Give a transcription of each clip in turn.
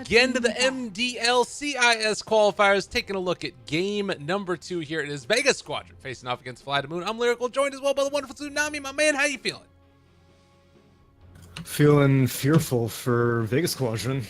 again to the MDL CIS qualifiers, taking a look at game number 2 here. It is Vega Squadron facing off against FlyToMoon. I'm Lyrical, joined as well by the wonderful Tsunami. My man, how you feeling? Feeling fearful for Vega Squadron.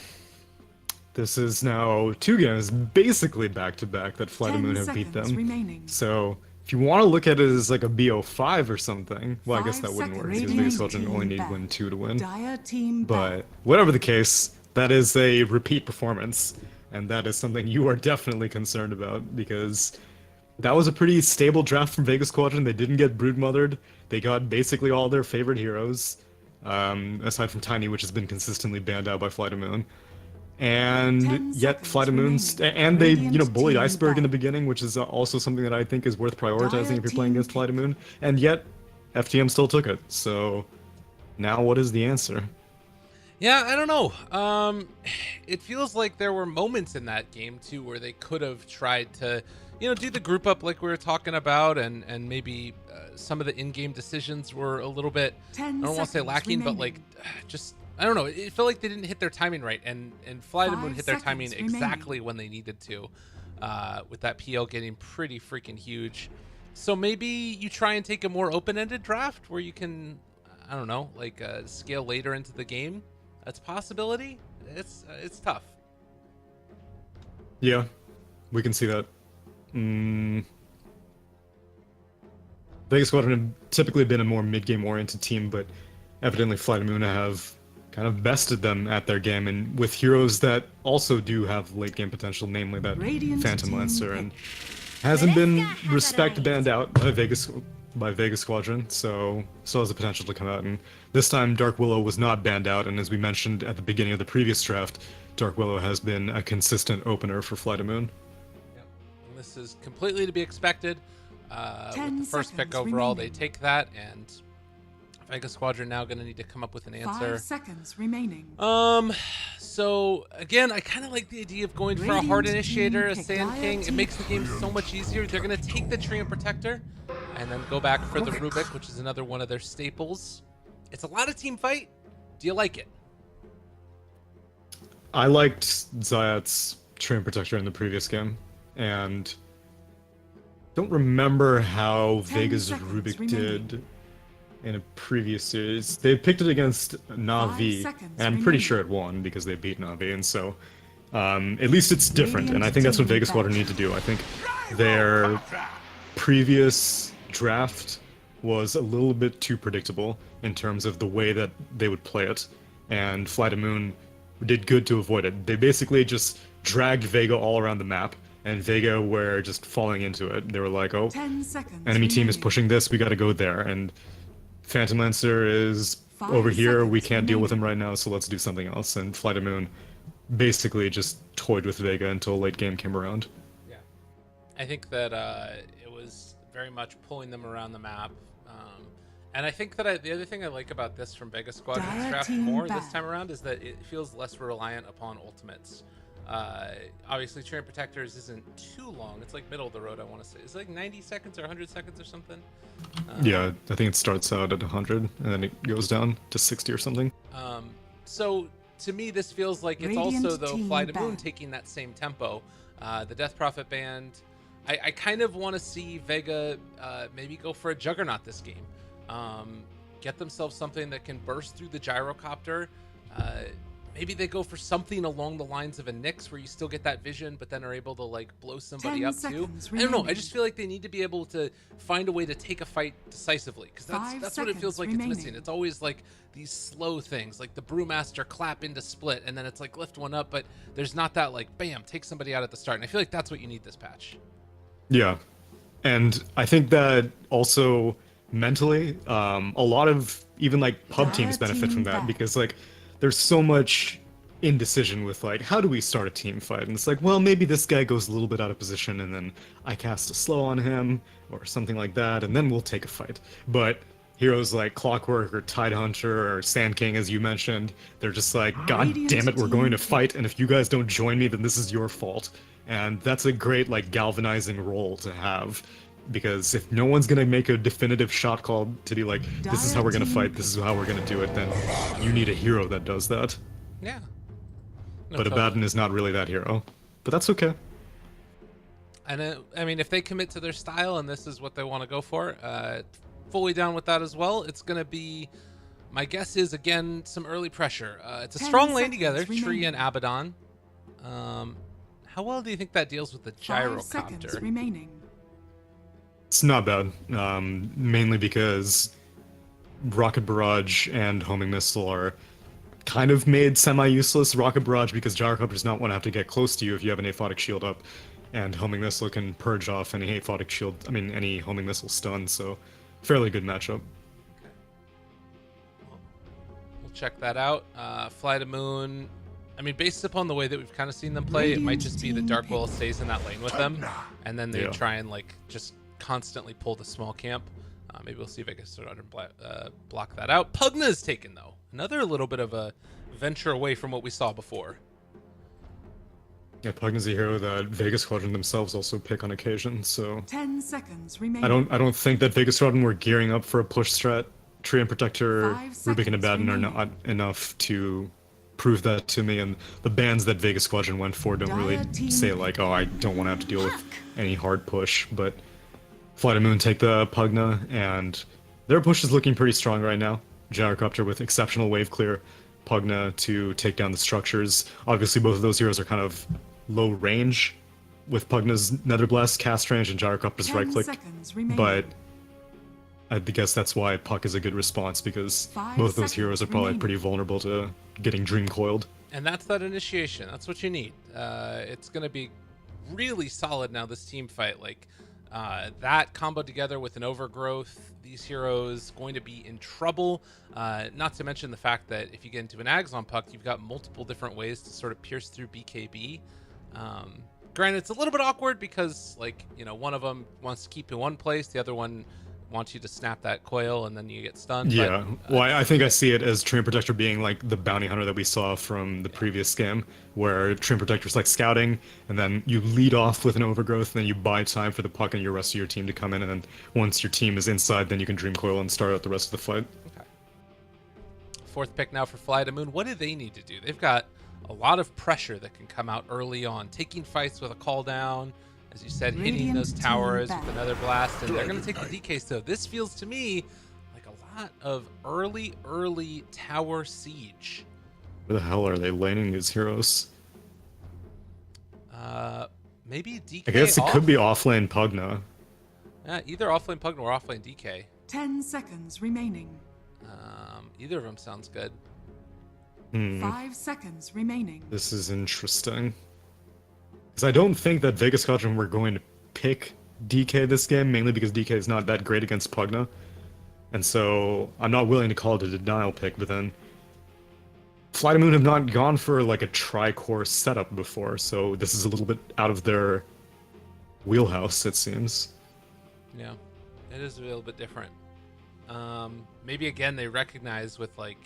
This is now 2 games basically back-to-back that FlyToMoon have beat them. Remaining. So if you want to look at it as like a BO5 or something, well, I guess that wouldn't work because Vega Squadron only need win 2 to win. But whatever the case, that is a repeat performance, and that is something you are definitely concerned about because that was a pretty stable draft from Vega Squadron. They didn't get broodmothered. They got basically all their favorite heroes, aside from Tiny, which has been consistently banned out by FlyToMoon. And yet FlyToMoon, and they, bullied Iceberg in the beginning, which is also something that I think is worth prioritizing if you're playing against FlyToMoon. And yet, FTM still took it. So now what is the answer? Yeah, I don't know. It feels like there were moments in that game too where they could have tried to, do the group up like we were talking about, and maybe some of the in-game decisions were a little bit, I don't want to say lacking, but like just, I don't know. It felt like they didn't hit their timing right, and FlyToMoon hit their timing exactly when they needed to, with that PL getting pretty freaking huge. So maybe you try and take a more open-ended draft where you can, I don't know, like scale later into the game. That's a possibility. It's tough. Yeah, we can see that. Vega Squadron have typically been a more mid-game oriented team, but evidently FlyToMoon have kind of bested them at their game, and with heroes that also do have late game potential, namely that Phantom Lancer, and hasn't been banned out by Vega Squadron, so still has the potential to come out. And this time Dark Willow was not banned out, and as we mentioned at the beginning of the previous draft, Dark Willow has been a consistent opener for FlyToMoon. Yep. And this is completely to be expected. With the first pick overall, they take that, and Vega Squadron now going to need to come up with an answer. 5 seconds remaining. So again, I kind of like the idea of going for a hard initiator, a Sand King. It makes the game so much easier. They're going to take the Treant Protector and then go back for the Rubik, which is another one of their staples. It's a lot of team fight. Do you like it? I liked Zayat's Treant Protector in the previous game, and don't remember how Vega's Rubik did in a previous series. They picked it against Na'Vi, and I'm pretty sure it won because they beat Na'Vi, and so at least it's different, and I think that's what Vega Squadron need to do. I think their previous draft was a little bit too predictable in terms of the way that they would play it, and FlyToMoon did good to avoid it. They basically just dragged Vega all around the map, and Vega were just falling into it. They were like, oh, enemy team is pushing this, we gotta go there, and Phantom Lancer is over here, we can't deal with him right now, so let's do something else. And FlyToMoon basically just toyed with Vega until late game came around. Yeah. I think that it was very much pulling them around the map. And I think that the other thing I like about this from Vega Squadron's draft more this time around is that it feels less reliant upon ultimates. Obviously Treant Protectors isn't too long. It's like middle of the road, I want to say. It's like 90 seconds or 100 seconds or something. Yeah, I think it starts out at 100 and then it goes down to 60 or something. So to me this feels like it's also though FlyToMoon taking that same tempo. The Death Prophet band, I kind of want to see Vega maybe go for a Juggernaut this game. Get themselves something that can burst through the gyrocopter. Maybe they go for something along the lines of a Nyx where you still get that vision, but then are able to like blow somebody up too. I don't know. I just feel like they need to be able to find a way to take a fight decisively, because that's what it feels like it's missing. It's always like these slow things, like the Brewmaster clap into split, and then it's like lift one up, but there's not that like bam, take somebody out at the start. And I feel like that's what you need this patch. Yeah, and I think that also mentally, a lot of even like pub teams benefit from that, because like there's so much indecision with like, how do we start a team fight? And it's like, well, maybe this guy goes a little bit out of position and then I cast a slow on him or something like that, and then we'll take a fight. But heroes like Clockwork or Tidehunter or Sand King, as you mentioned, they're just like, god damn it, we're going to fight, and if you guys don't join me, then this is your fault. And that's a great like galvanizing role to have, because if no one's gonna make a definitive shot call to be like, this is how we're gonna fight, this is how we're gonna do it, then you need a hero that does that. Yeah. but totally. Abaddon is not really that hero. But that's okay. And I mean, if they commit to their style and this is what they want to go for, fully down with that as well. It's going to be, my guess is, again, some early pressure. It's a strong lane together, Tree and Abaddon. How well do you think that deals with the gyrocopter? Remaining. It's not bad, mainly because Rocket Barrage and Homing Missile are kind of made semi-useless. Rocket Barrage because gyrocopter does not want to have to get close to you if you have an aphotic shield up, and Homing Missile can purge off any aphotic shield, any Homing Missile stun, so fairly good matchup. Okay. We'll check that out. FlyToMoon, I mean, based upon the way that we've kind of seen them play, it might just be that Dark Will stays in that lane with them, and then they try and like just constantly pull the small camp. Maybe we'll see Vega Squadron block that out. Pugna's taken, though. Another little bit of a venture away from what we saw before. Yeah, Pugna's a hero that Vega Squadron themselves also pick on occasion, so 10 seconds remaining. I don't think that Vega Squadron were gearing up for a push strat. Tree and Protector, Rubik and Abaddon are not enough to prove that to me, and the bans that Vega Squadron went for don't really say like, oh, I don't want to have to deal with any hard push, but FlyToMoon take the Pugna, and their push is looking pretty strong right now. Gyrocopter with exceptional wave clear, Pugna to take down the structures. Obviously both of those heroes are kind of low range, with Pugna's Nether Blast cast range and Gyrocopter's right click, but I guess that's why Puck is a good response, because both those heroes are probably pretty vulnerable to getting Dream Coiled. And that's that initiation. That's what you need. It's going to be really solid now, this team fight. Like, that combo together with an Overgrowth, these heroes going to be in trouble. Not to mention the fact that if you get into an Axon Puck, you've got multiple different ways to sort of pierce through BKB. Granted, it's a little bit awkward because, like, you know, one of them wants to keep in one place, the other one wants you to snap that coil, and then you get stunned. Yeah, but, well, I think I see it as Tree and Protector being like the bounty hunter that we saw from the previous game, where Tree and Protector's like scouting, and then you lead off with an Overgrowth, and then you buy time for the Puck and your rest of your team to come in, and then once your team is inside, then you can Dream Coil and start out the rest of the fight. Okay. Fourth pick now for FlyToMoon. What do they need to do? They've got a lot of pressure that can come out early on, taking fights with a call down, as you said, hitting those towers with another blast, and they're going to take the DK. So this feels to me like a lot of early tower siege. Where the hell are they laning these heroes? Maybe DK. I guess it off? could be offlane Pugna. Either offlane Pugna or offlane DK. 10 seconds remaining. Either of them sounds good. 5 seconds remaining. This is interesting. Because I don't think that Vega Squadron were going to pick DK this game, mainly because DK is not that great against Pugna. And so I'm not willing to call it a denial pick, but then FlyToMoon have not gone for like a tri-core setup before, so this is a little bit out of their wheelhouse, it seems. Yeah, it is a little bit different. Maybe again they recognize with like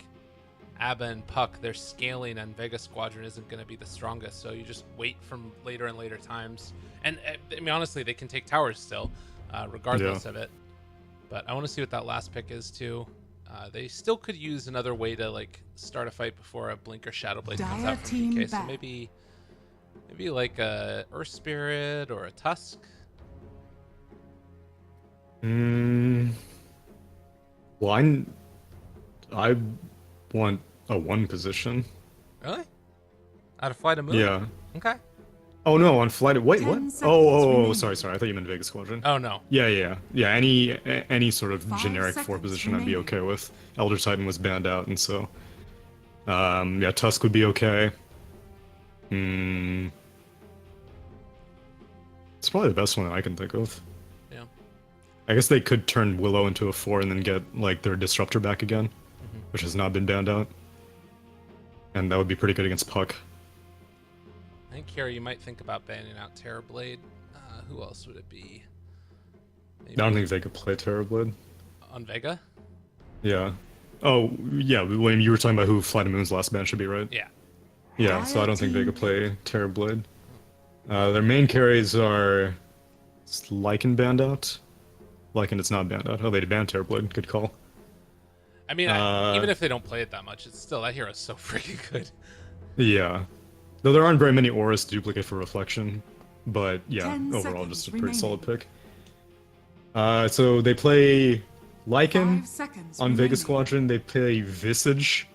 Abba and Puck, their scaling on Vega Squadron isn't going to be the strongest, so you just wait from later and later times. And I mean, honestly, they can take towers still, regardless of it. But I want to see what that last pick is too. They still could use another way to like start a fight before a Blink or Shadow Blade comes out from DK. So maybe like a Earth Spirit or a Tusk. Well, I want a 1 position. Really? Out of FlyToMoon? Yeah. Okay. Oh no, on Flight. Wait, what? Oh, sorry. I thought you meant Vega Squadron. Oh no. Yeah. Any sort of generic 4 position I'd be okay with. Elder Titan was banned out, and so, yeah, Tusk would be okay. It's probably the best one that I can think of. Yeah. I guess they could turn Willow into a 4 and then get like their Disruptor back again, which has not been banned out, and that would be pretty good against Puck. I think here you might think about banning out Terrorblade. Who else would it be? Maybe I don't think they could play Terrorblade. on Vega? Yeah. Oh, yeah, William, you were talking about who FlyToMoon's last ban should be, right? Yeah. Yeah, so I don't think they could play Terrorblade. Their main carries are Lycan banned out. Lycan is not banned out. Oh, they banned Terrorblade. Good call. I mean, even if they don't play it that much, it's still, that hero's so freaking good. Yeah. Though there aren't very many auras to duplicate for reflection. But yeah, 10 overall just a pretty seconds solid pick. So they play Lycan 5 seconds on Vega remaining. Squadron. They play Visage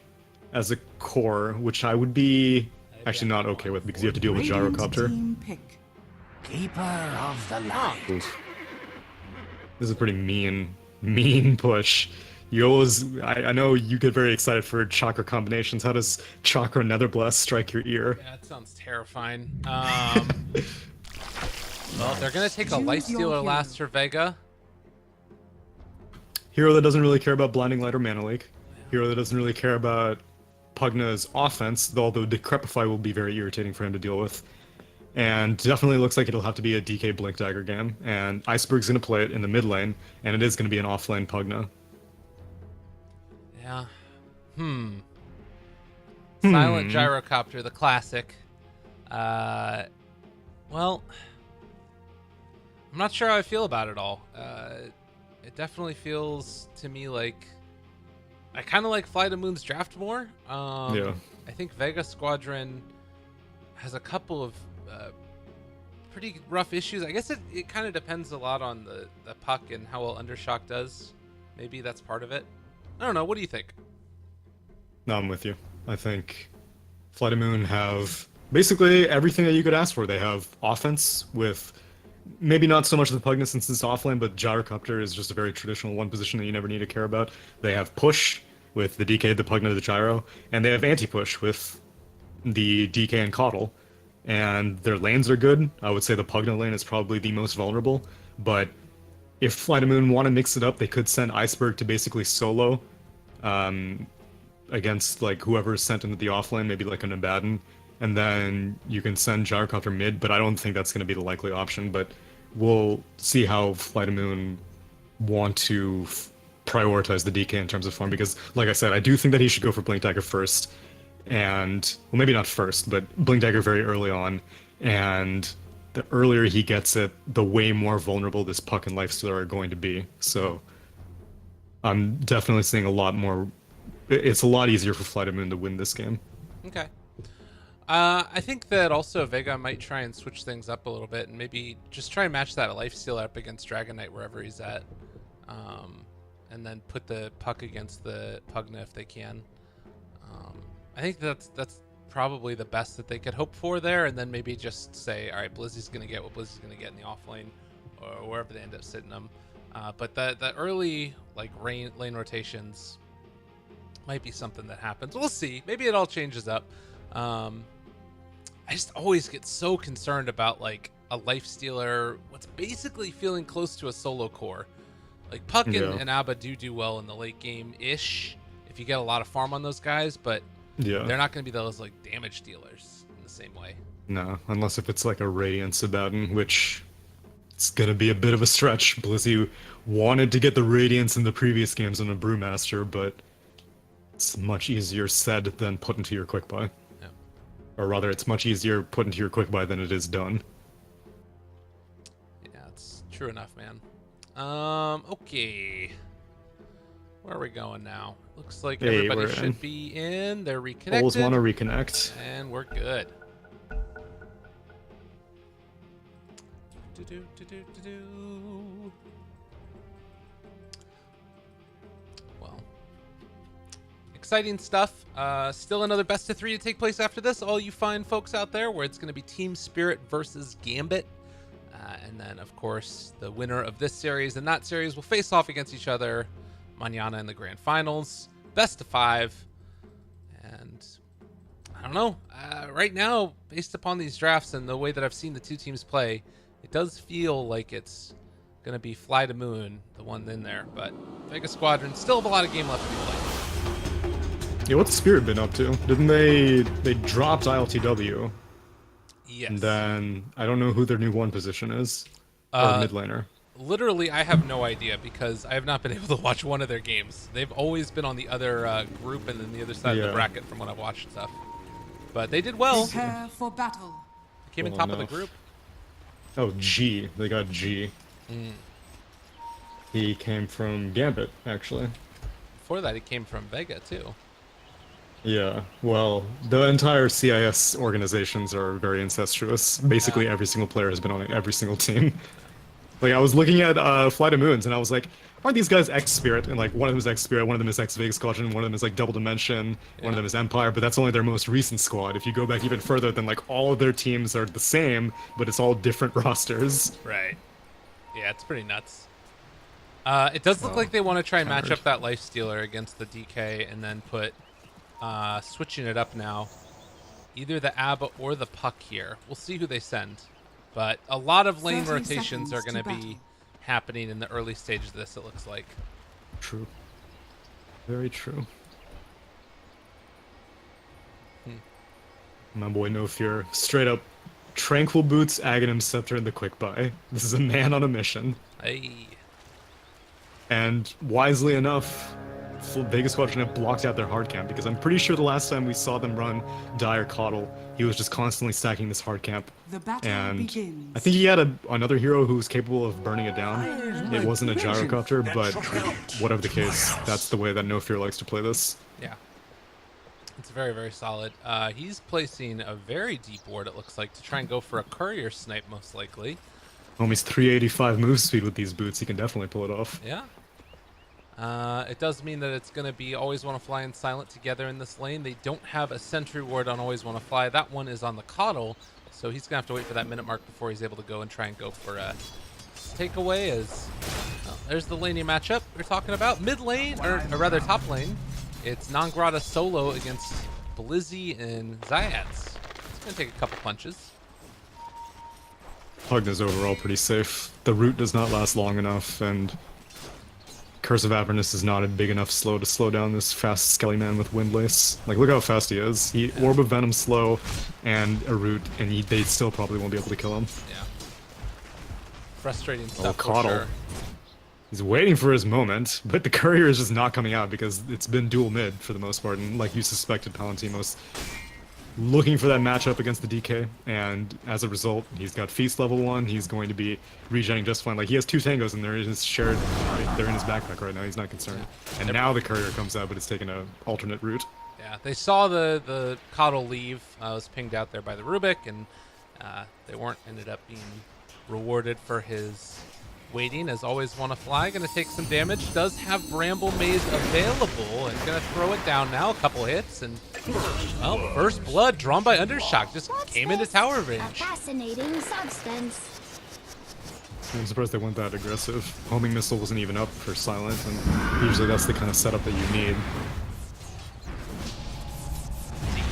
as a core, which I would be actually not okay with because you have to deal with Radiant Gyrocopter. team pick. Keeper of the light. Oof. This is a pretty mean push. You always, I know you get very excited for chakra combinations. How does Chakra Netherblast strike your ear? Yeah, that sounds terrifying. Well, they're gonna take a Lifestealer last for Vega. Hero that doesn't really care about Blinding Light or Mana Leak. Hero that doesn't really care about Pugna's offense, although Decrepify will be very irritating for him to deal with. And definitely looks like it'll have to be a DK Blink Dagger game. And Iceberg's going to play it in the mid lane, and it is going to be an off-lane Pugna. Yeah. Silent Gyrocopter, the classic. Well, I'm not sure how I feel about it all. It definitely feels to me like I kind of like FlyToMoon's draft more. Yeah. I think Vega Squadron has a couple of pretty rough issues. I guess it kind of depends a lot on the puck and how well Undershock does. Maybe that's part of it. I don't know. What do you think? No, I'm with you. I think FlyToMoon have basically everything that you could ask for. They have offense with maybe not so much the Pugna since it's offlane, but Gyrocopter is just a very traditional one position that you never need to care about. They have push with the DK, the Pugna, the Gyro, and they have anti-push with the DK and Coddle. And their lanes are good. I would say the Pugna lane is probably the most vulnerable, but if FlyToMoon want to mix it up, they could send Iceberg to basically solo against like whoever is sent into the offlane, maybe like an Abaddon, and then you can send Gyrocopter mid, but I don't think that's going to be the likely option. But we'll see how FlyToMoon want to prioritize the DK in terms of farm, because like I said, I do think that he should go for Blink Dagger first, and well, maybe not first, but Blink Dagger very early on, and the earlier he gets it, the way more vulnerable this puck and Lifestealer are going to be. So I'm definitely seeing a lot more. It's a lot easier for FlyToMoon to win this game. Okay. I think that also Vega might try and switch things up a little bit and maybe just try and match that Lifestealer up against Dragon Knight wherever he's at. And then put the puck against the Pugna if they can. I think that's probably the best that they could hope for there, and then maybe just say, all right, Blizzy's going to get what Blizzy's going to get in the off lane or wherever they end up sitting them. But the early like lane rotations might be something that happens. We'll see. Maybe it all changes up. I just always get so concerned about like a Lifestealer, what's basically feeling close to a solo core. Like Puck and Abba do well in the late game-ish if you get a lot of farm on those guys, but they're not going to be those like damage dealers in the same way. No, unless if it's like a Radiance Abaddon, which it's going to be a bit of a stretch. Blizzy wanted to get the Radiance in the previous games on a Brewmaster, but it's much easier said than put into your quick buy. Yeah. Or rather, it's much easier put into your quick buy than it is done. Yeah, it's true enough, man. Okay. Where are we going now? Looks like everybody should be in. They're reconnected. Always want to reconnect. And we're good. Well, exciting stuff. Still another best of 3 to take place after this. All you fine folks out there, where it's going to be Team Spirit versus Gambit. And then, of course, the winner of this series and that series will face off against each other mañana in the grand finals. Best of 5. And I don't know. Right now, based upon these drafts and the way that I've seen the two teams play, it does feel like it's going to be FlyToMoon, the one in there. But Vega Squadron still have a lot of game left to be played. Yeah, what's Spirit been up to? Didn't they dropped ILTW? Yes. And then I don't know who their new one position is. Or mid laner. Literally, I have no idea because I have not been able to watch one of their games. They've always been on the other group and then the other side of the bracket from when I've watched stuff. But they did well. Prepare for battle. They came in top of the group. Oh, G. They got G. He came from Gambit, actually. Before that, he came from Vega, too. Yeah, well, the entire CIS organizations are very incestuous. Basically, every single player has been on every single team. Like, I was looking at FlyToMoons, and I was like, aren't these guys X-Spirit? And, like, one of them is X-Spirit, one of them is Vega Squadron, one of them is, like, Double Dimension, one of them is Empire, but that's only their most recent squad. If you go back even further, then, like, all of their teams are the same, but it's all different rosters. Right. Yeah, it's pretty nuts. It does look like they want to try and match up that Lifestealer against the DK and then put, switching it up now, either the ABBA or the Puck here. We'll see who they send. But a lot of lane rotations are going to be happening in the early stages of this, it looks like. True. Very true. My boy No Fear. Straight up, Tranquil Boots, Aghanim Scepter, and the Quick Buy. This is a man on a mission. Hey. And wisely enough, Vega Squadron have blocked out their hard camp, because I'm pretty sure the last time we saw them run Dire Coddle, he was just constantly stacking this hard camp. And I think he had another hero who was capable of burning it down. It wasn't a gyrocopter, but whatever the case, that's the way that No Fear likes to play this. Yeah. It's very, very solid. He's placing a very deep ward, it looks like, to try and go for a courier snipe, most likely. Homie's 385 move speed with these boots. He can definitely pull it off. Yeah. It does mean that it's going to be Always Want to Fly and Silent together in this lane. They don't have a sentry ward on Always Want to Fly. That one is on the Coddle, so he's going to have to wait for that minute mark before he's able to go and try and go for a takeaway. As well, there's the laning matchup we're talking about. Mid lane, or rather top lane, it's Nangrata solo against Blizzy and Zayats. It's going to take a couple punches. Pugna is overall pretty safe. The root does not last long enough, and Curse of Avernus is not a big enough slow to slow down this fast Skelly man with Windlace. Like, look how fast he is. He Orb of Venom slow and a root, and they still probably won't be able to kill him. Yeah. Frustrating stuff for Coddle. sure. He's waiting for his moment, but the courier is just not coming out because it's been dual mid for the most part, and like you suspected, Palantimos looking for that matchup against the DK, and as a result, he's got Feast level 1, he's going to be regenning just fine. Like, he has 2 tangos and they're in his shared, they're in his backpack right now, he's not concerned. And now the courier comes out, but it's taking an alternate route. Yeah, they saw the Coddle leave, was pinged out there by the Rubik, and they ended up being rewarded for his waiting. As Always Want to Fly, going to take some damage, does have Bramble Maze available, and going to throw it down now, a couple hits, and well, first blood drawn by Undershock, just came into tower range. Fascinating substance. I'm surprised they went that aggressive. Homing Missile wasn't even up for Silent, and usually that's the kind of setup that you need.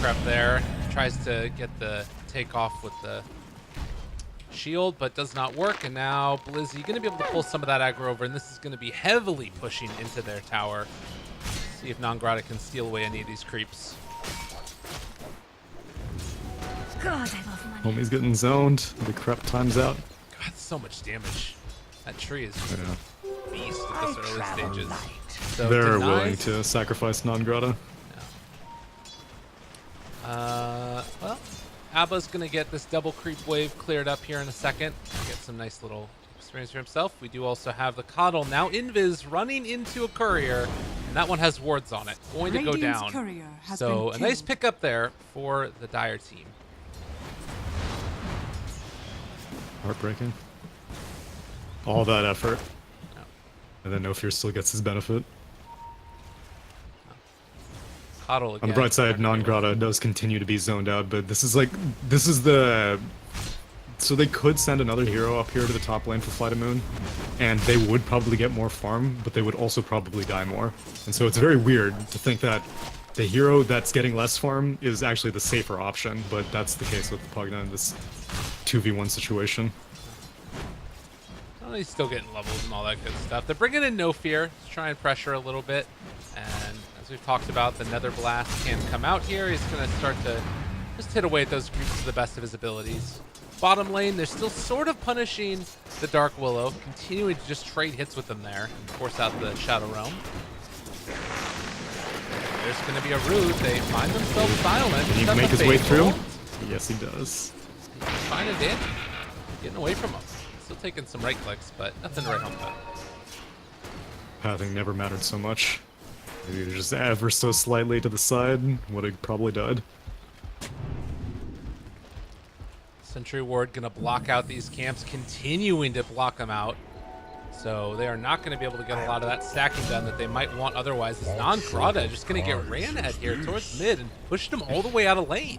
Prep there, tries to get the takeoff with the shield, but does not work, and now Blizzy going to be able to pull some of that aggro over, and this is going to be heavily pushing into their tower. See if Nangrata can steal away any of these creeps. God, I love money. Homie's getting zoned, the crep times out. God, so much damage. That tree is just a beast at this early stages. So they're denies. willing to sacrifice Nangrata. Well, Abba's going to get this double creep wave cleared up here in a second. Get some nice little experience for himself. We do also have the Coddle, now Invis, running into a courier, and that one has wards on it. Going to go down. So a nice pickup there for the Dire team. Heartbreaking. All that effort. And then No Fear still gets his benefit. Coddle again. On the bright side, Nangrata does continue to be zoned out, but this is the... So they could send another hero up here to the top lane for FlyToMoon, and they would probably get more farm, but they would also probably die more. And so it's very weird to think that the hero that's getting less farm is actually the safer option, but that's the case with the Pugna in this 2v1 situation. Well, he's still getting levels and all that good stuff. They're bringing in No Fear to try and pressure a little bit, and as we've talked about, the Nether Blast can come out here. He's going to start to just hit away at those creeps to the best of his abilities. Bottom lane, they're still sort of punishing the Dark Willow, continuing to just trade hits with them there and force out the Shadow Realm. There's going to be a root. They find themselves silent. Can he make his way through? Yes, he does. He's finding it, getting away from him. Still taking some right clicks, but nothing to write home about. Pathing never mattered so much. Maybe just ever so slightly to the side, would have probably died. Sentry Ward gonna block out these camps, continuing to block them out. So they are not going to be able to get a lot of that stacking done that they might want otherwise. As Nangrada just going to get ran at here towards mid and pushed him all the way out of lane.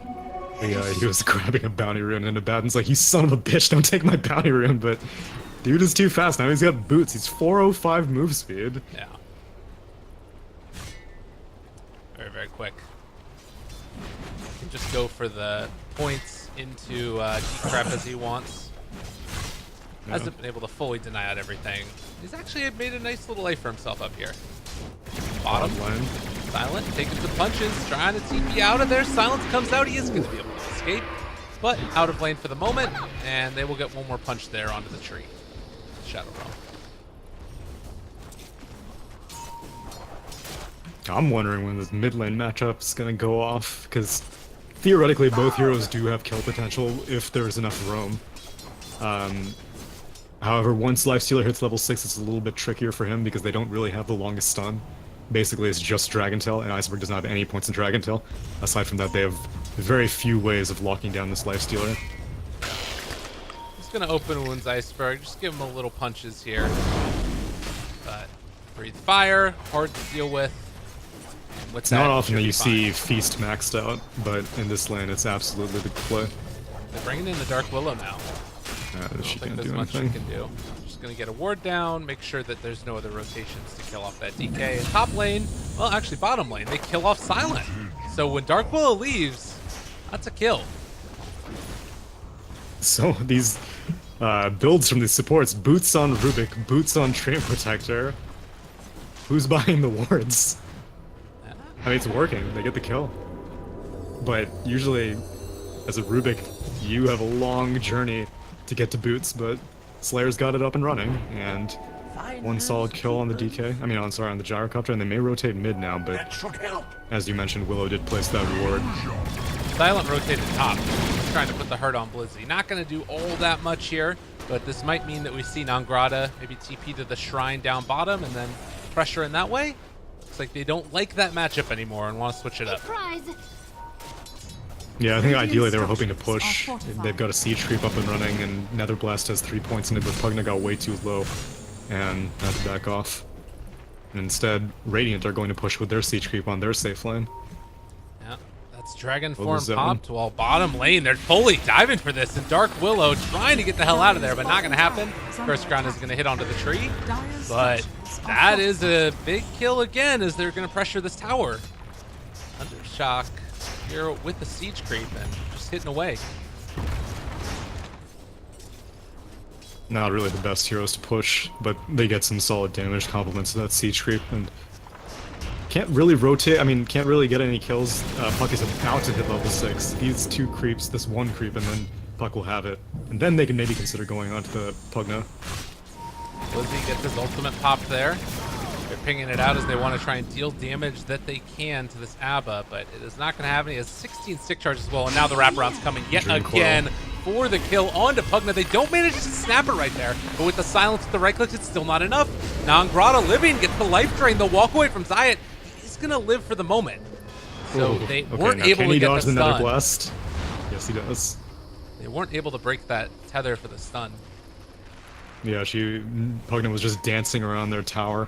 Yeah, he was grabbing a bounty rune, and Abaddon's like, you son of a bitch, don't take my bounty rune, but dude is too fast. Now he's got boots. He's 405 move speed. Yeah. Very, very quick. He can just go for the points into deep as he wants. Yeah. Hasn't been able to fully deny out everything. He's actually made a nice little life for himself up here. Bottom line. Silent taking some punches, trying to TP out of there. Silence comes out. He is going to be able to escape, but out of lane for the moment, and they will get one more punch there onto the tree. Shadow Realm. I'm wondering when this mid lane matchup is going to go off, because theoretically both heroes do have kill potential if there's enough roam. However, once Lifestealer hits level 6, it's a little bit trickier for him because they don't really have the longest stun. Basically, it's just Dragon Tail, and Iceberg does not have any points in Dragon Tail. Aside from that, they have very few ways of locking down this Lifestealer. He's going to open wounds Iceberg, just give him a little punches here. But breathe fire, hard to deal with. It's not often that you see Feast maxed out, but in this lane, it's absolutely the play. They're bringing in the Dark Willow now. I don't think there's much she can do. Just gonna get a ward down, make sure that there's no other rotations to kill off that DK. Top lane, well, actually bottom lane, they kill off Silent. So when Dark Willow leaves, that's a kill. So these builds from these supports, boots on Rubik, boots on Train Protector. Who's buying the wards? I mean, it's working. They get the kill. But usually, as a Rubik, you have a long journey to get to boots, but Slayer's got it up and running, and one solid kill on the DK. I mean, I'm sorry, on the Gyrocopter, and they may rotate mid now, but as you mentioned, Willow did place that ward. Silent rotated top. He's trying to put the hurt on Blizzy. Not going to do all that much here, but this might mean that we see Nangrada maybe TP to the shrine down bottom and then pressure in that way. Looks like they don't like that matchup anymore and want to switch it up. Yeah, I think ideally they were hoping to push. They've got a siege creep up and running, and Netherblast has 3 points in it, but Pugna got way too low and had to back off. And instead, Radiant are going to push with their siege creep on their safe lane. Yeah, that's Dragon Form popped while bottom lane, they're fully diving for this, and Dark Willow trying to get the hell out of there, but not going to happen. First ground is going to hit onto the tree, but that is a big kill again as they're going to pressure this tower. Undershock here with the siege creep and just hitting away. Not really the best heroes to push, but they get some solid damage complements to that siege creep, and can't really rotate. I mean, can't really get any kills. Puck is about to hit level 6. These 2 creeps, this 1 creep, and then Puck will have it, and then they can maybe consider going on to the Pugna. Blizzy gets his ultimate pop there. They're pinging it out as they want to try and deal damage that they can to this Abba, but it is not going to have any. It has 16 stick charges as well, and now the wraparound's coming yet again for the kill onto Pugna. They don't manage to snap it right there, but with the silence with the right click, it's still not enough. Nangrada living gets the life drain. The walk away from Zayat. He's going to live for the moment. So they weren't able to get the stun. Netherblast? Yes, he does. They weren't able to break that tether for the stun. Yeah, Pugna was just dancing around their tower.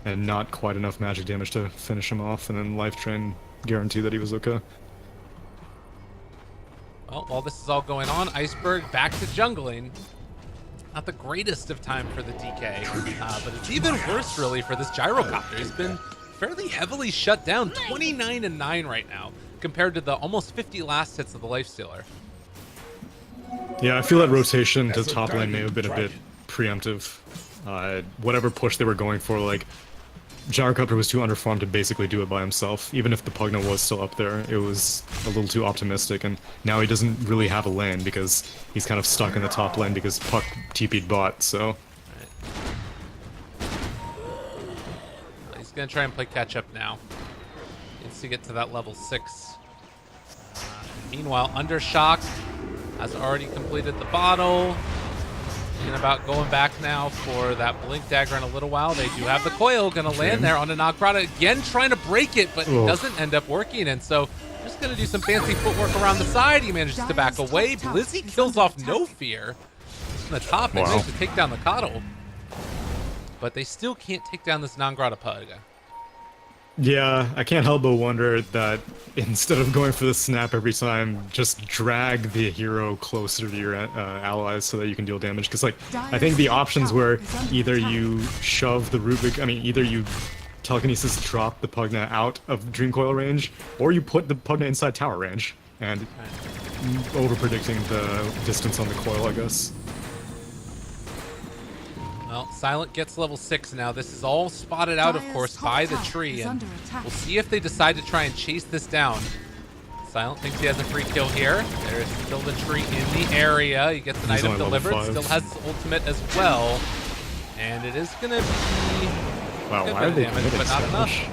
And not quite enough magic damage to finish him off, and then Life Drain guaranteed that he was okay. Well, while this is all going on, Iceberg back to jungling. Not the greatest of time for the DK, but it's even worse, really, for this Gyrocopter. He's been fairly heavily shut down, 29-9 right now, compared to the almost 50 last hits of the Lifestealer. Yeah, I feel that rotation to top lane may have been a bit preemptive. Whatever push they were going for, like, Gyrocopter was too underfarmed to basically do it by himself. Even if the Pugna was still up there, it was a little too optimistic, and now he doesn't really have a lane because he's kind of stuck in the top lane because Puck TP'd bot, so... He's going to try and play catch-up now. Needs to get to that level 6. Meanwhile, Undershock has already completed the bottle. Thinking about going back now for that blink dagger in a little while. They do have the coil going to land there on a Nagrata. Again, trying to break it, but it doesn't end up working. And so just going to do some fancy footwork around the side. He manages to back away. Blizzy kills off No Fear. On the top, they managed to take down the Coddle. But they still can't take down this Nagrata Pug. Yeah, I can't help but wonder that instead of going for the snap every time, just drag the hero closer to your allies so that you can deal damage. Because, like, I think the options were either you shove the Rubik, either you telekinesis drop the Pugna out of Dream Coil range, or you put the Pugna inside tower range. And over-predicting the distance on the coil, I guess. Well, Silent gets level 6 now. This is all spotted out, of course, by the tree, and we'll see if they decide to try and chase this down. Silent thinks he has a free kill here. There's still the tree in the area. He gets an item delivered. Still has his ultimate as well. And it is going to be wow, why are they damage, but not enough.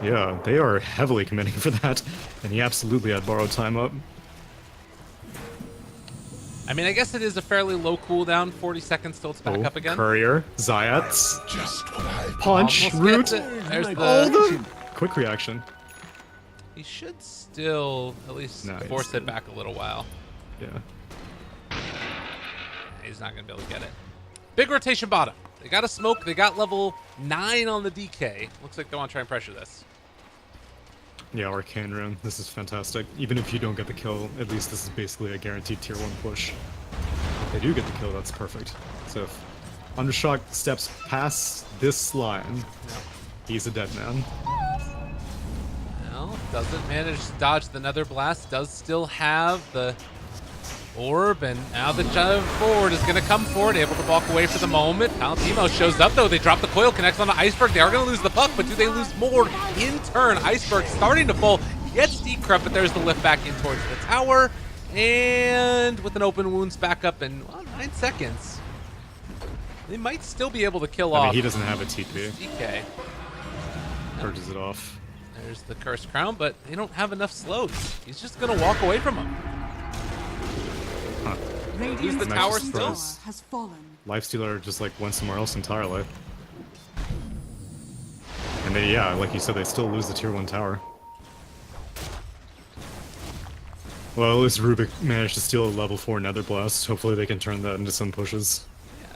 Yeah, they are heavily committing for that. And he absolutely had borrowed time up. I mean, I guess it is a fairly low cooldown. 40 seconds till it's back up again. Courier, Zayats, punch, root, there's the quick reaction. He should still at least force it back a little while. Yeah. He's not going to be able to get it. Big rotation bottom. They got a smoke. They got level 9 on the DK. Looks like they want to try and pressure this. Yeah, Arcane Rune. This is fantastic. Even if you don't get the kill, at least this is basically a guaranteed tier 1 push. If they do get the kill, that's perfect. So if Undershock steps past this line, he's a dead man. Well, doesn't manage to dodge the Nether Blast. Does still have the orb, and now the jump forward is going to come forward, able to walk away for the moment. Palantimo shows up, though. They drop the coil, connects on the Iceberg. They are going to lose the puck, but do they lose more in turn? Iceberg starting to fall, gets decrypt, but there's the lift back in towards the tower. And with an open wounds back up in 9 seconds. They might still be able to kill off. He doesn't have a TP. DK. Purges it off. There's the Cursed Crown, but they don't have enough slows. He's just going to walk away from him. Lose the tower still. Has fallen. Lifestealer just like went somewhere else entirely. And they, yeah, like you said, they still lose the tier 1 tower. Well, at least Rubik managed to steal a level 4 Nether Blast. Hopefully they can turn that into some pushes. Yeah.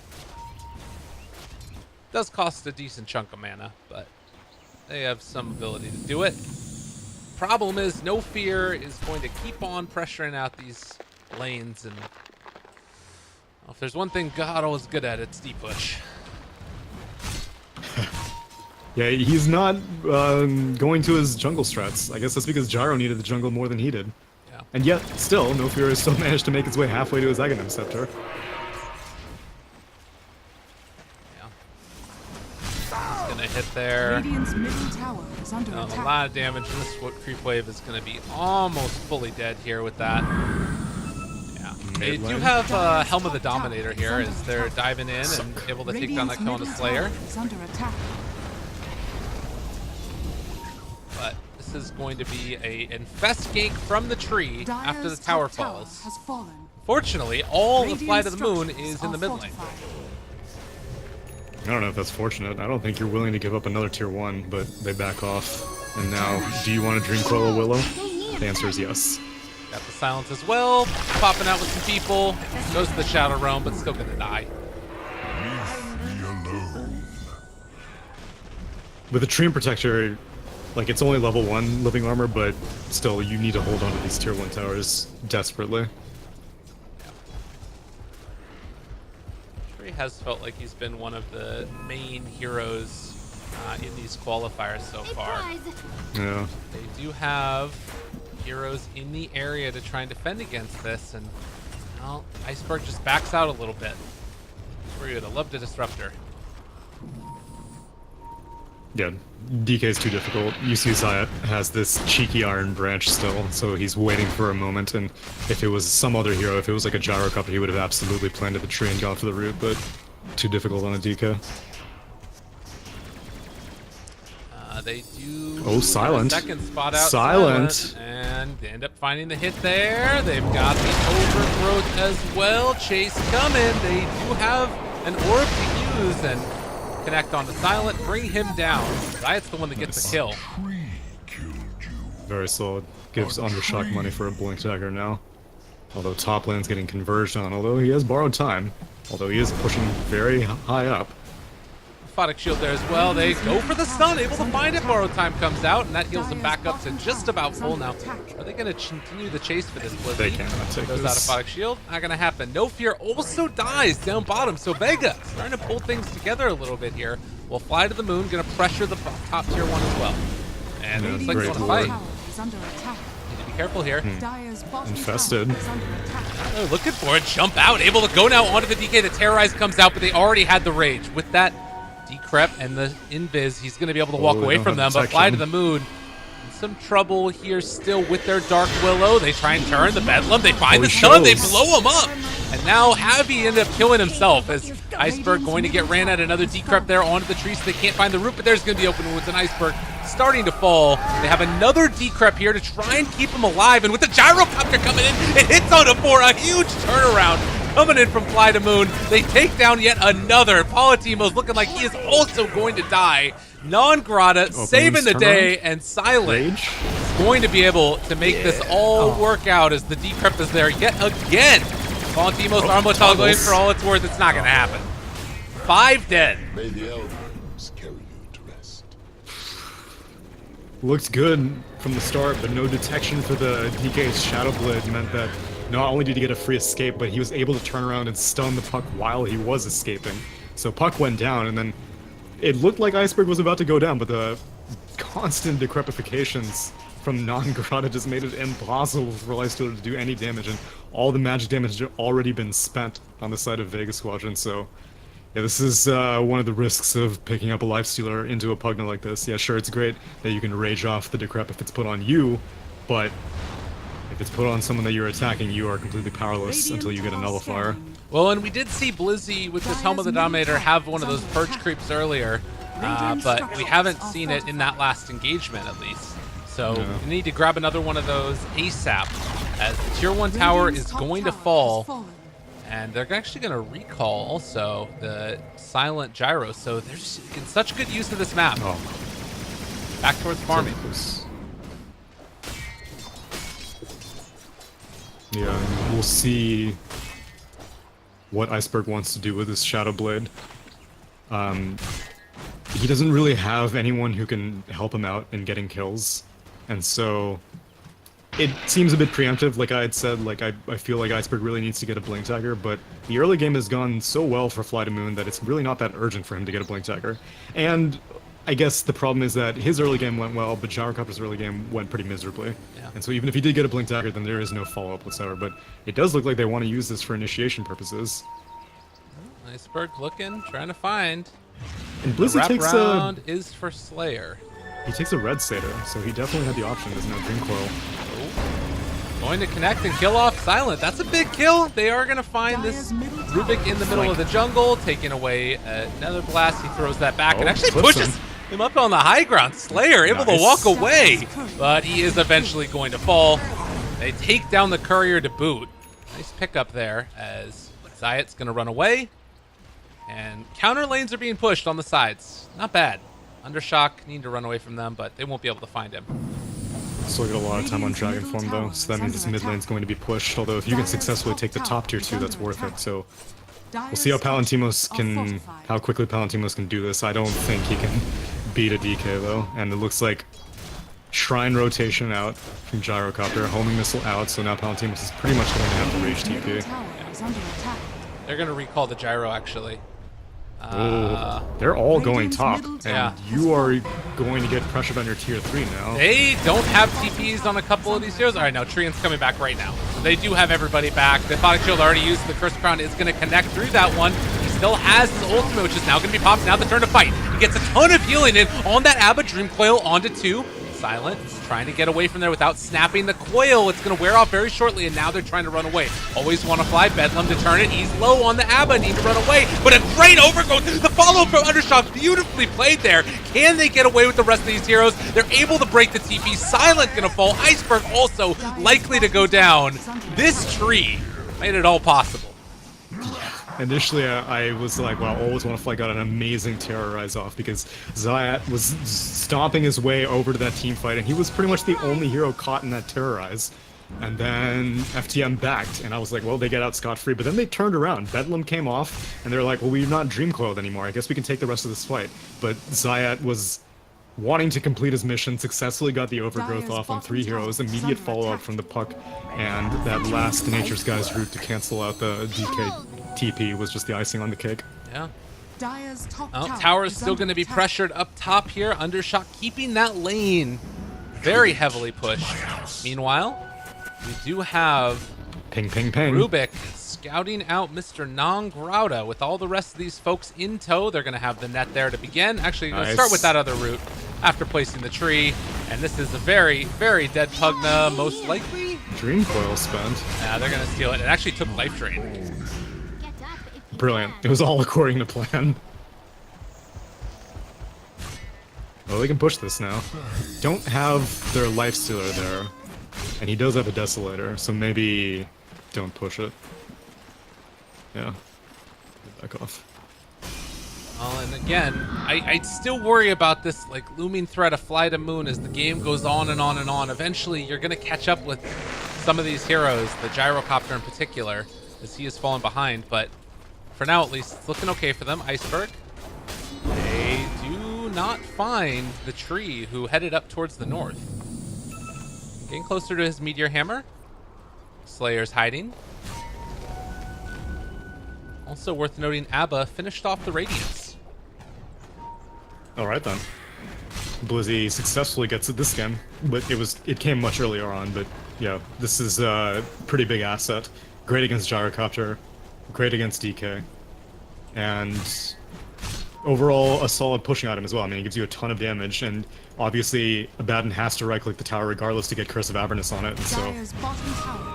Does cost a decent chunk of mana, but they have some ability to do it. Problem is, No Fear is going to keep on pressuring out these lanes, and well, if there's one thing God was good at, it's deep push. Yeah, he's not going to his jungle strats. I guess that's because Gyro needed the jungle more than he did. Yeah. And yet, still, No Fear has still managed to make his way halfway to his Aghanim Scepter. Yeah. He's gonna hit there. Radiant's middle tower is under A attack. lot of damage, and this creep wave is gonna be almost fully dead here with that. They do have Helm of the Dominator here as they're diving in and able to take down that Kona Slayer. But this is going to be an infest gank from the tree after the tower falls. Fortunately, all the Fly to the Moon is in the mid lane. I don't know if that's fortunate. I don't think you're willing to give up another tier 1, but they back off. And now, do you want to Dream Coil a Willow? The answer is yes. Got the silence as well, popping out with some people. Goes to the Shadow Realm, but still gonna die. Leave me alone. With the Treant Protector, like, it's only level 1 living armor, but still, you need to hold on to these tier 1 towers desperately. Tree has felt like he's been one of the main heroes in these qualifiers so far. Yeah. They do have heroes in the area to try and defend against this, and well, Iceberg just backs out a little bit. We're gonna love to disrupt her. Yeah, DK is too difficult. UC Zayat has this cheeky Iron Branch still, so he's waiting for a moment, and if it was some other hero, if it was like a Gyro Copper, he would have absolutely planted the tree and gone for the root, but too difficult on a DK. They do Silent. second spot out. Silent. And they end up finding the hit there. They've got the overgrowth as well. Chase coming. They do have an orb to use and connect onto Silent. Bring him down. Riot's the one that gets the kill. Very solid. Gives Undershock money for a Blink Dagger now. Although top lane's getting converged on, although he has borrowed time. Although he is pushing very high up. Photic shield there as well. They go for the stun, able to find it. Borrowed time comes out, and that heals them back up to just about full now. Are they going to continue the chase for this Blizzy? They cannot take Goes this. out of Photic shield. Not going to happen. No Fear also dies down bottom. So Vega starting to pull things together a little bit here. Will fly to the moon, going to pressure the top tier 1 as well. And it looks like it's going to fight. Need to be careful here. Infested. They're looking for it. Jump out. Able to go now onto the DK. The Terrorize comes out, but they already had the Rage. With that Decrep and the Invis, he's going to be able to walk away from them, but fly to the moon. In some trouble here still with their Dark Willow. They try and turn the Bedlam. They find the stun. They blow him up. And now Javi ended up killing himself as Iceberg going to get ran at. Another Decrep there onto the tree, so they can't find the root, but there's going to be open wounds, and Iceberg starting to fall. They have another Decrep here to try and keep him alive, and with the Gyrocopter coming in, it hits onto 4, a huge turnaround coming in from FlyToMoon. They take down yet another. Palatimo's looking like he is also going to die. Non-Grata saving the day, and Silent is going to be able to make this all work out as the Decrep is there yet again. Palatimo's Armletol going for all it's worth. It's not going to happen. 5 dead. May the elders carry you to rest. Looked good from the start, but no detection for the DK's Shadow Blade meant that not only did he get a free escape, but he was able to turn around and stun the Puck while he was escaping. So Puck went down, and then it looked like Iceberg was about to go down, but the constant decrepifications from non-Grata just made it impossible for Lifestealer to do any damage, and all the magic damage had already been spent on the side of Vega Squadron, so yeah, this is one of the risks of picking up a Lifestealer into a Pugna like this. Yeah, sure, it's great that you can rage off the decrep if it's put on you, but if it's put on someone that you're attacking, you are completely powerless until you get a nullifier. Well, and we did see Blizzy with this Helm of the Dominator have one of those perch creeps earlier, but we haven't seen it in that last engagement at least. So we need to grab another one of those ASAP, as the Tier 1 tower is going to fall, and they're actually going to recall also the Silent Gyro, so they're just getting such good use of this map. Back towards farming. Yeah, we'll see what Iceberg wants to do with his Shadow Blade. He doesn't really have anyone who can help him out in getting kills, and so it seems a bit preemptive. Like I had said, like I feel like Iceberg really needs to get a Blink Dagger, but the early game has gone so well for FlyToMoon that it's really not that urgent for him to get a Blink Dagger. And I guess the problem is that his early game went well, but Gyrocopter's early game went pretty miserably. Yeah. And so even if he did get a Blink Dagger, then there is no follow-up whatsoever, but it does look like they want to use this for initiation purposes. Iceberg looking, trying to find. And Blizzy takes a... is for Slayer. He takes a red Satyr, so he definitely had the option. There's no Dream Coil. Going to connect and kill off Silent. That's a big kill. They are going to find this Rubik in the middle of the jungle, taking away another blast. He throws that back and actually pushes him up on the high ground. Slayer able to walk away, but he is eventually going to fall. They take down the courier to boot. Nice pickup there as Zayat's going to run away. And counter lanes are being pushed on the sides. Not bad. Undershock need to run away from them, but they won't be able to find him. Still get a lot of time on Dragon Form though, so that means this mid lane's going to be pushed, although if you can successfully take the top tier 2, that's worth it. So we'll see how how quickly Palantimos can do this. I don't think he can beat a DK though, and it looks like Shrine rotation out from Gyrocopter, homing missile out, so now Palantimos is pretty much going to have to rage TP. They're going to recall the Gyro actually. They're all going top, and you are going to get pressured on your tier 3 now. They don't have TPs on a couple of these heroes. All right, now Treant's coming back right now. So they do have everybody back. The Photic Shield already used. The Curse Crown is going to connect through that one. He still has his ultimate, which is now going to be popped. Now the turn to fight. He gets a ton of healing in on that Abba Dream Coil onto 2. Silent trying to get away from there without snapping the coil. It's going to wear off very shortly, and now they're trying to run away. Always want to fly. Bedlam to turn it. He's low on the ABBA. Need to run away, but a great overgrowth. The follow-up from Undershock, beautifully played there. Can they get away with the rest of these heroes? They're able to break the TP. Silent going to fall. Iceberg also likely to go down. This tree made it all possible. Initially, I was like, wow, Always Want to Fly got an amazing terrorize off because Zayat was stomping his way over to that team fight, and he was pretty much the only hero caught in that terrorize. And then FTM backed, and I was like, well, they get out scot-free. But then they turned around. Bedlam came off, and they're like, well, we're not Dream Coiled anymore. I guess we can take the rest of this fight. But Zayat was wanting to complete his mission, successfully got the overgrowth off on 3 heroes, immediate follow-up from the puck, and that last Nature's Guy's route to cancel out the DK TP was just the icing on the cake. Yeah. Dire's top Tower is still going to be pressured up top here. Undershock keeping that lane very heavily pushed. Meanwhile, we do have Ping, ping, ping. Rubik scouting out Mr. Nongrauda with all the rest of these folks in tow. They're going to have the net there to begin. Actually, going to start with that other route after placing the tree. And this is a very, very dead Pugna, most likely. Dream Coil spent. Yeah, they're going to steal it. It actually took life drain. Brilliant. It was all according to plan. Well, they can push this now. Don't have their life stealer there. And he does have a desolator, so maybe don't push it. Yeah. Back off. Well, and again, I'd still worry about this like looming threat of FlyToMoon as the game goes on and on and on. Eventually, you're going to catch up with some of these heroes, the Gyrocopter in particular, as he has fallen behind. But for now, at least, it's looking okay for them. Iceberg. They do not find the tree who headed up towards the north. Getting closer to his Meteor Hammer. Slayer's hiding. Also worth noting, ABBA finished off the Radiance. Alright then. Blizzy successfully gets it this game, but it came much earlier on, but yeah, this is a pretty big asset. Great against Gyrocopter, great against DK, and overall a solid pushing item as well. I mean, it gives you a ton of damage, and obviously Abaddon has to right-click the tower regardless to get Curse of Avernus on it, and so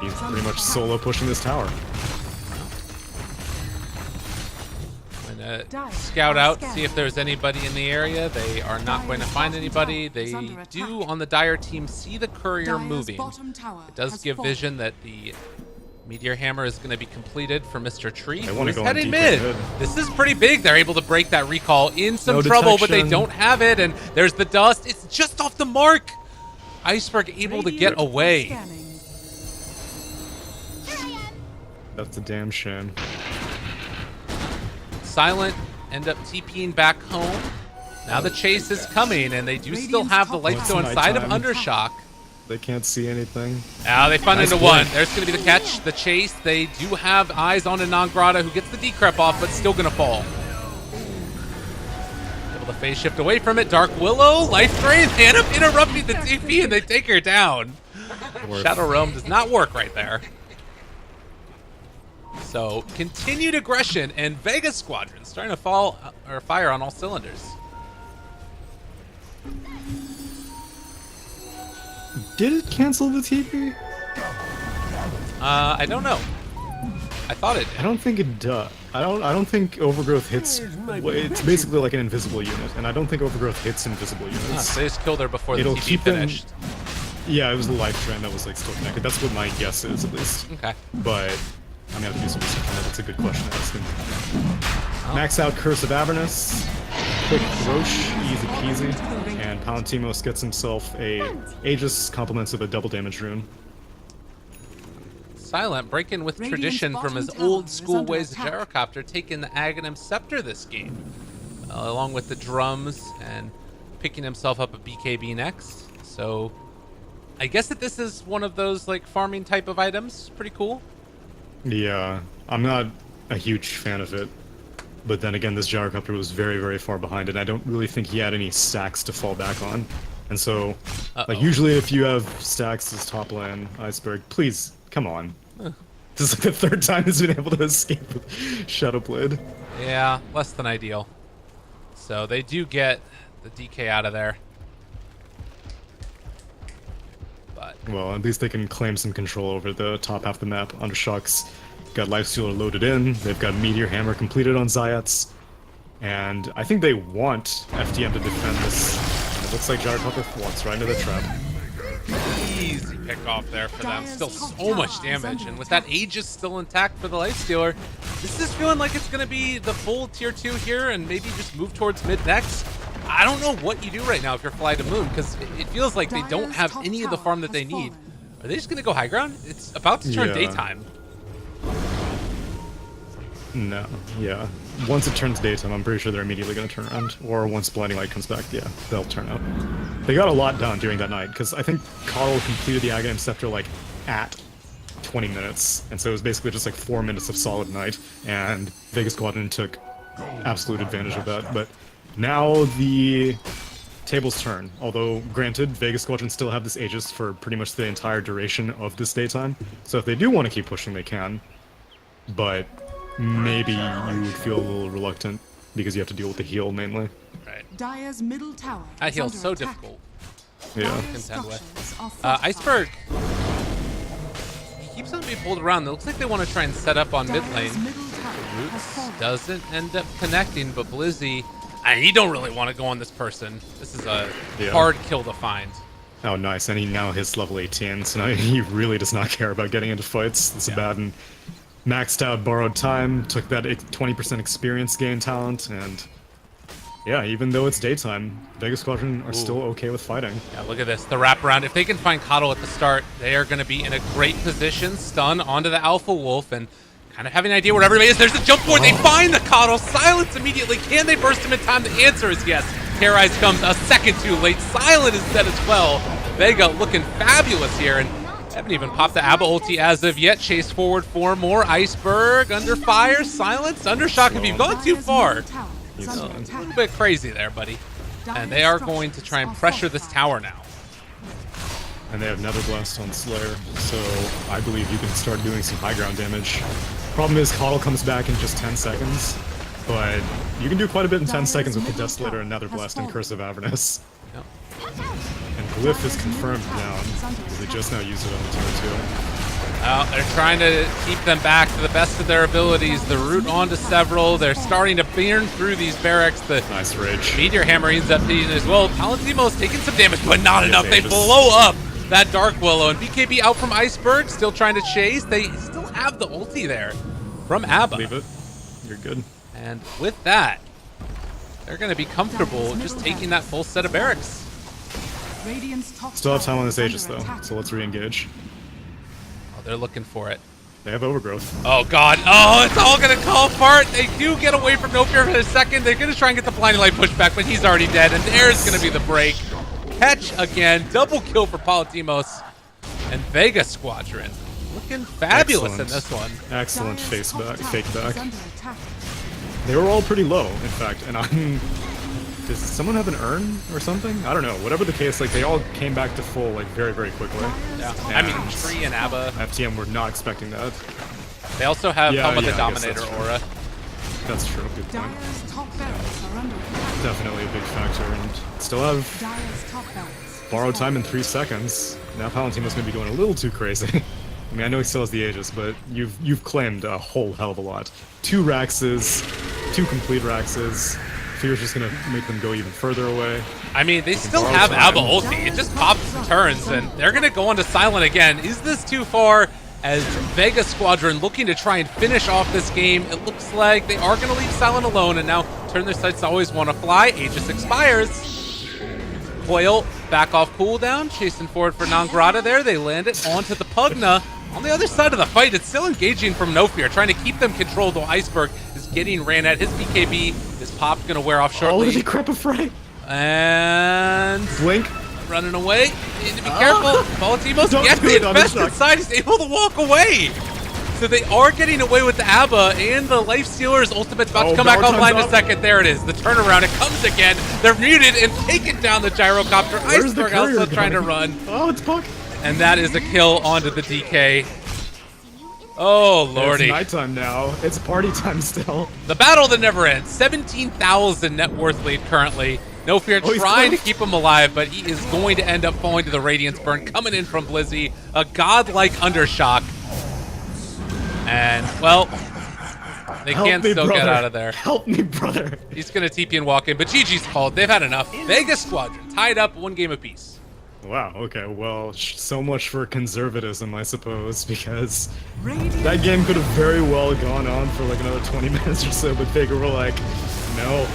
he's pretty much solo pushing this tower. Scout out, see if there's anybody in the area. They are not going to find anybody. They do, on the Dire team, see the courier moving. It does give vision that the Meteor Hammer is going to be completed for Mr. Tree, who is heading mid. This is pretty big. They're able to break that recall. In some trouble, but they don't have it, and there's the dust. It's just off the mark. Iceberg able to get away. That's a damn shame. Silent end up TPing back home. Now the chase is coming, and they do still have the light still inside of Undershock. They can't see anything. Now they find into one. There's going to be the catch, the chase. They do have eyes on a Nongrauda who gets the decrep off, but still going to fall. Able to phase shift away from it. Dark Willow, life drain, and up interrupting the TP, and they take her down. Shadow Realm does not work right there. So continued aggression, and Vega Squadron starting to fire on all cylinders. Did it cancel the TP? I don't know. I thought it did. I don't think it does. I don't think Overgrowth hits. It's basically like an invisible unit, and I don't think Overgrowth hits invisible units. They just killed her before the TP finished. Yeah, it was the life drain that was like still connected. That's what my guess is, at least. Okay. But I'm gonna have to do some research on that. That's a good question to ask him. Max out Curse of Avernus. Quick Roche, easy peasy. And Palantimos gets himself a Aegis, compliments of a double damage rune. Silent breaking with tradition from his old school ways of Gyrocopter, taking the Aghanim Scepter this game, along with the drums, and picking himself up a BKB next. So I guess that this is one of those like farming type of items. Pretty cool. Yeah, I'm not a huge fan of it. But then again, this Gyrocopter was very, very far behind, and I don't really think he had any stacks to fall back on. And so, like, usually if you have stacks as top lane, Iceberg, please, come on. This is like the third time he's been able to escape with Shadowblade. Yeah, less than ideal. So they do get the DK out of there. Well, at least they can claim some control over the top half of the map. Undershock's got Lifestealer loaded in. They've got Meteor Hammer completed on Zayats. And I think they want FTM to defend this. And it looks like Gyrocopter walks right into the trap. Easy pick off there for them. Still so much damage, and with that Aegis still intact for the Lifestealer, this is feeling like it's going to be the full tier 2 here and maybe just move towards mid next. I don't know what you do right now if you're FlyToMoon, because it feels like they don't have any of the farm that they need. Are they just going to go high ground? It's about to turn daytime. No, yeah. Once it turns daytime, I'm pretty sure they're immediately going to turn around. Or once Blinding Light comes back, yeah, they'll turn out. They got a lot done during that night, because I think Coddle completed the Aghanim Scepter, like, at 20 minutes. And so it was basically just, like, 4 minutes of solid night, and Vega Squadron took absolute advantage of that. But now the tables turn. Although, granted, Vega Squadron still have this Aegis for pretty much the entire duration of this daytime. So if they do want to keep pushing, they can. But maybe you would feel a little reluctant because you have to deal with the heal mainly. Right. Dire's middle tower. That heal's so difficult. Yeah. To contend with. Iceberg. He keeps on being pulled around. It looks like they want to try and set up on mid lane. Roots doesn't end up connecting, but Blizzy, he don't really want to go on this person. This is a hard kill to find. Oh, nice. And he now hits level 18, so now he really does not care about getting into fights. It's bad. And maxed out borrowed time, took that 20% experience gain talent, and yeah, even though it's daytime, Vega Squadron are still okay with fighting. Yeah, look at this, the wraparound. If they can find Coddle at the start, they are going to be in a great position, stun onto the Alpha Wolf, and kind of have an idea where everybody is. There's the jump point, they find the Coddle, silence immediately. Can they burst him in time? The answer is yes. Terrorize comes a second too late. Silent is dead as well. Vega looking fabulous here, and haven't even popped the Abba ulti as of yet. Chase forward 4 more. Iceberg under fire. Silence. Undershock if you've gone too far. He's A little bit crazy there, buddy. And they are going to try and pressure this tower now. And they have Nether Blast on Slayer, so I believe you can start doing some high ground damage. Problem is, Coddle comes back in just 10 seconds, but you can do quite a bit in 10 seconds with the Desolator and Nether Blast and Curse of Avernus. Yep. And Glyph is confirmed down, because they just now used it on the tier 2. Well, they're trying to keep them back to the best of their abilities. The route onto several. They're starting to burn through these barracks. The nice rage. Meteor Hammer ends up being as well. Palantimo's taking some damage, but not enough. They blow up that Dark Willow. And BKB out from Iceberg, still trying to chase. They still have the ulti there from Abba. Leave it. You're good. And with that, they're going to be comfortable just taking that full set of barracks. Still have time on this Aegis, though, so let's re-engage. Oh, they're looking for it. They have Overgrowth. Oh, God. Oh, it's all going to fall apart. They do get away from No Fear for a second. They're going to try and get the Blinding Light pushback, but he's already dead, and there's going to be the break. Catch again. Double kill for Palutimos and Vega Squadron. Looking fabulous in this one. Excellent fake back. They were all pretty low, in fact, and does someone have an urn or something? I don't know. Whatever the case, like, they all came back to full, like, very, very quickly. Yeah. I mean, Tree and Abba. FTM were not expecting that. They also have Helm of the Dominator aura. That's true. Good point. Definitely a big factor, and still have borrowed time in 3 seconds. Now Palantimo's gonna be going a little too crazy. I mean, I know he still has the Aegis, but you've claimed a whole hell of a lot. 2 Raxes, 2 complete Raxes. Fear's just gonna make them go even further away. I mean, they still have Abba ulti. It just pops and turns, and they're gonna go onto Silent again. Is this too far? As Vega Squadron looking to try and finish off this game, it looks like they are gonna leave Silent alone and now turn their sights to Always Wanna Fly. Aegis expires. Coil back off cooldown, chasing forward for Non-Grata there. They land it onto the Pugna. On the other side of the fight, it's still engaging from No Fear, trying to keep them controlled while Iceberg is getting ran at. His BKB, his pop's gonna wear off shortly. Oh, did he crap a fray? And Blink. Running away. Need to be careful. Palutimos gets the infested side. He's able to walk away. So they are getting away with the Abba, and the Lifestealer's ultimate's about to come back online in a second. There it is. The turnaround. It comes again. They're muted and taking down the Gyrocopter. Iceberg also trying to run. Oh, it's Puck. And that is a kill onto the DK. Oh, lordy. It's nighttime now. It's party time still. The battle that never ends. 17,000 net worth lead currently. No Fear Oh, he's trying to close. keep him alive, but he is going to end up falling to the Radiance Burn coming in from Blizzy. A godlike Undershock. And, well, they Help can me, still brother. get out of there. Help me, brother. He's going to TP and walk in, but GG's called. They've had enough. Vega Squadron tied up 1 game apiece. Wow, okay, well, so much for conservatism, I suppose, because Radiant that game could have very well gone on for like another 20 minutes or so, but Vega were like, no,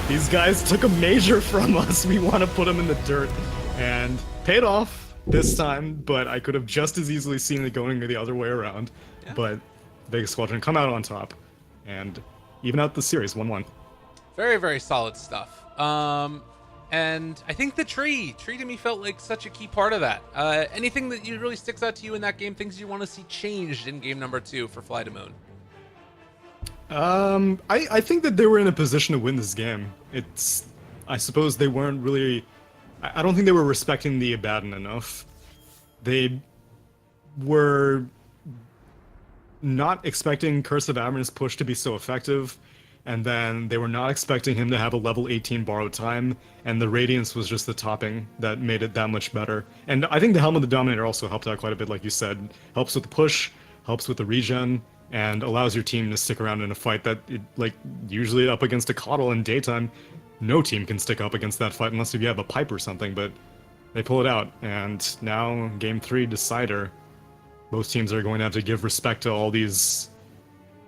these guys took a major from us, we want to put them in the dirt, and paid off this time, but I could have just as easily seen it going the other way around, but Vega Squadron come out on top, and even out the series, 1-1. Very, very solid stuff. And I think the tree to me felt like such a key part of that. Anything that really sticks out to you in that game, things you want to see changed in game number 2 for FlyToMoon? I think that they were in a position to win this game. I suppose they weren't really, I don't think they were respecting the Abaddon enough. They were not expecting Curse of Avernus push to be so effective, and then they were not expecting him to have a level 18 borrowed time, and the Radiance was just the topping that made it that much better. And I think the Helm of the Dominator also helped out quite a bit, like you said. Helps with the push, helps with the regen, and allows your team to stick around in a fight that, usually up against a Coddle in daytime, no team can stick up against that fight unless if you have a pipe or something, but they pull it out. And now, Game 3 Decider, most teams are going to have to give respect to all these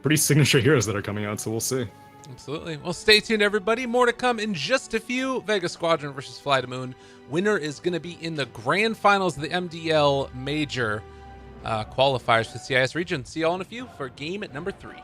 pretty signature heroes that are coming out, so we'll see. Absolutely. Well, stay tuned, everybody. More to come in just a few. Vega Squadron versus FlyToMoon. Winner is going to be in the grand finals of the MDL Major qualifiers for the CIS region. See y'all in a few for game at number 3.